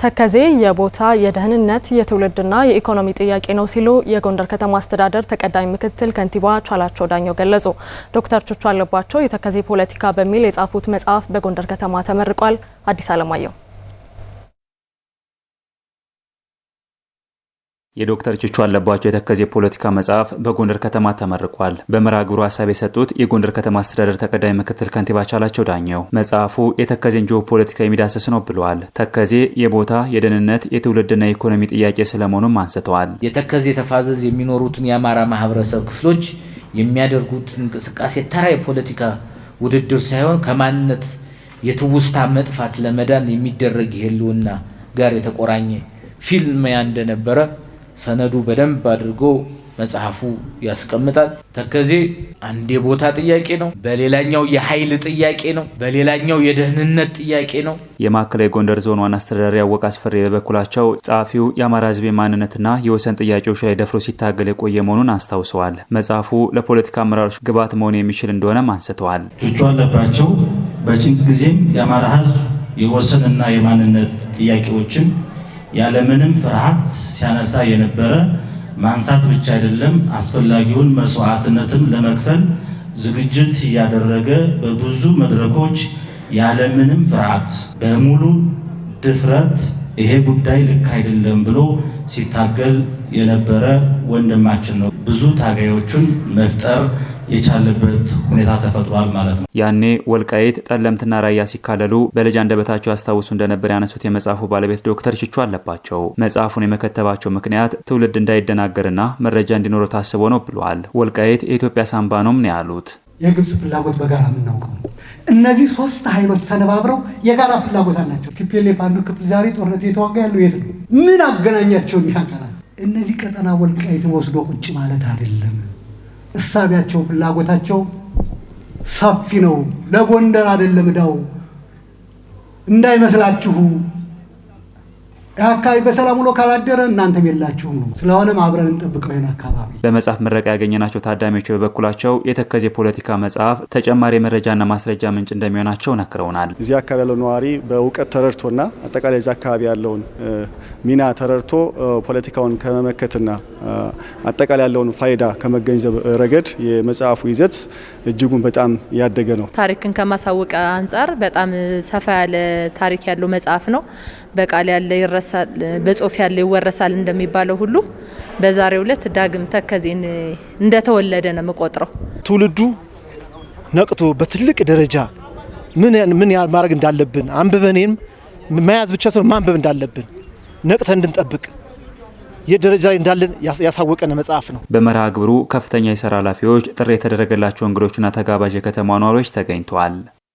ተከዜ የቦታ የደህንነት የትውልድና የኢኮኖሚ ጥያቄ ነው ሲሉ የጎንደር ከተማ አስተዳደር ተቀዳሚ ምክትል ከንቲባ ቻላቸው ዳኘው ገለጹ። ዶክተር ቹቹ አለባቸው የተከዜ ፖለቲካ በሚል የጻፉት መጽሐፍ በጎንደር ከተማ ተመርቋል። አዲስ አለማየሁ የዶክተር ቹቹ አለባቸው የተከዜ ፖለቲካ መጽሐፍ በጎንደር ከተማ ተመርቋል። በመርሃ ግብሩ ሀሳብ የሰጡት የጎንደር ከተማ አስተዳደር ተቀዳሚ ምክትል ከንቲባ ቻላቸው ዳኘው መጽሐፉ የተከዜን ጂኦፖለቲካ የሚዳስስ ነው ብለዋል። ተከዜ የቦታ የደህንነት የትውልድና የኢኮኖሚ ጥያቄ ስለመሆኑም አንስተዋል። የተከዜ ተፋዘዝ የሚኖሩትን የአማራ ማህበረሰብ ክፍሎች የሚያደርጉት እንቅስቃሴ ተራ የፖለቲካ ውድድር ሳይሆን ከማንነት የትውስታ መጥፋት ለመዳን የሚደረግ የህልውና ጋር የተቆራኘ ፊልም እንደነበረ ሰነዱ በደንብ አድርጎ መጽሐፉ ያስቀምጣል። ተከዜ አንድ የቦታ ጥያቄ ነው፣ በሌላኛው የኃይል ጥያቄ ነው፣ በሌላኛው የደህንነት ጥያቄ ነው። የማዕከላዊ ጎንደር ዞን ዋና አስተዳዳሪ አወቀ አስፈሪ በበኩላቸው ጸሐፊው የአማራ ሕዝብ ማንነትና የወሰን ጥያቄዎች ላይ ደፍሮ ሲታገል የቆየ መሆኑን አስታውሰዋል። መጽሐፉ ለፖለቲካ አመራሮች ግብዓት መሆን የሚችል እንደሆነም አንስተዋል። ቹቹ አለባቸው በጭንቅ ጊዜም የአማራ ሕዝብ የወሰንና የማንነት ጥያቄዎችን ያለምንም ፍርሃት ሲያነሳ የነበረ ማንሳት ብቻ አይደለም አስፈላጊውን መስዋዕትነትም ለመክፈል ዝግጅት ያደረገ በብዙ መድረኮች ያለምንም ፍርሃት በሙሉ ድፍረት ይሄ ጉዳይ ልክ አይደለም ብሎ ሲታገል የነበረ ወንድማችን ነው። ብዙ ታጋዮችን መፍጠር የቻለበት ሁኔታ ተፈጥሯል ማለት ነው። ያኔ ወልቃይት ጠለምትና ራያ ሲካለሉ በልጅ አንደበታቸው ያስታውሱ እንደነበር ያነሱት የመጽሐፉ ባለቤት ዶክተር ቹቹ አለባቸው መጽሐፉን የመከተባቸው ምክንያት ትውልድ እንዳይደናገርና መረጃ እንዲኖረው ታስቦ ነው ብለዋል። ወልቃይት የኢትዮጵያ ሳንባ ነው ምን ያሉት የግብጽ ፍላጎት በጋራ የምናውቀው እነዚህ ሶስት ኃይሎች ተነባብረው የጋራ ፍላጎት አላቸው። ቲፒኤልኤፍ አንዱ ክፍል ዛሬ ጦርነት እየተዋጋ ያለው የት ነው? ምን አገናኛቸው? የሚያቀራል እነዚህ ቀጠና ወልቃይትን ወስዶ ቁጭ ማለት አይደለም። እሳቢያቸው ፍላጎታቸው ሰፊ ነው። ለጎንደር አይደለም ዳው እንዳይመስላችሁ። አካባቢ በሰላም ውሎ ካላደረ እናንተም የላችሁም ነው። ስለሆነም አብረን እንጠብቀው ይሄን አካባቢ። በመጽሐፍ ምረቃ ያገኘናቸው ታዳሚዎች በበኩላቸው የተከዜ ፖለቲካ መጽሐፍ ተጨማሪ መረጃና ማስረጃ ምንጭ እንደሚሆናቸው ነክረውናል። እዚህ አካባቢ ያለው ነዋሪ በእውቀት ተረድቶና አጠቃላይ እዚህ አካባቢ ያለውን ሚና ተረድቶ ፖለቲካውን ከመመከትና አጠቃላይ ያለውን ፋይዳ ከመገንዘብ ረገድ የመጽሐፉ ይዘት እጅጉን በጣም ያደገ ነው። ታሪክን ከማሳወቅ አንጻር በጣም ሰፋ ያለ ታሪክ ያለው መጽሐፍ ነው። በቃል ያለ ይረሳል፣ በጽሁፍ ያለ ይወረሳል እንደሚባለው ሁሉ በዛሬው ዕለት ዳግም ተከዜን እንደተወለደ ነው መቆጥረው። ትውልዱ ነቅቶ በትልቅ ደረጃ ምን ማድረግ እንዳለብን አንብበኔም መያዝ ብቻ ሳይሆን ማንበብ እንዳለብን ነቅተን እንድንጠብቅ የደረጃ ላይ እንዳለን ያሳወቀነ መጽሐፍ ነው። በመርሃ ግብሩ ከፍተኛ የሥራ ኃላፊዎች፣ ጥሪ የተደረገላቸው እንግዶችና ተጋባዥ የከተማ ነዋሪዎች ተገኝተዋል።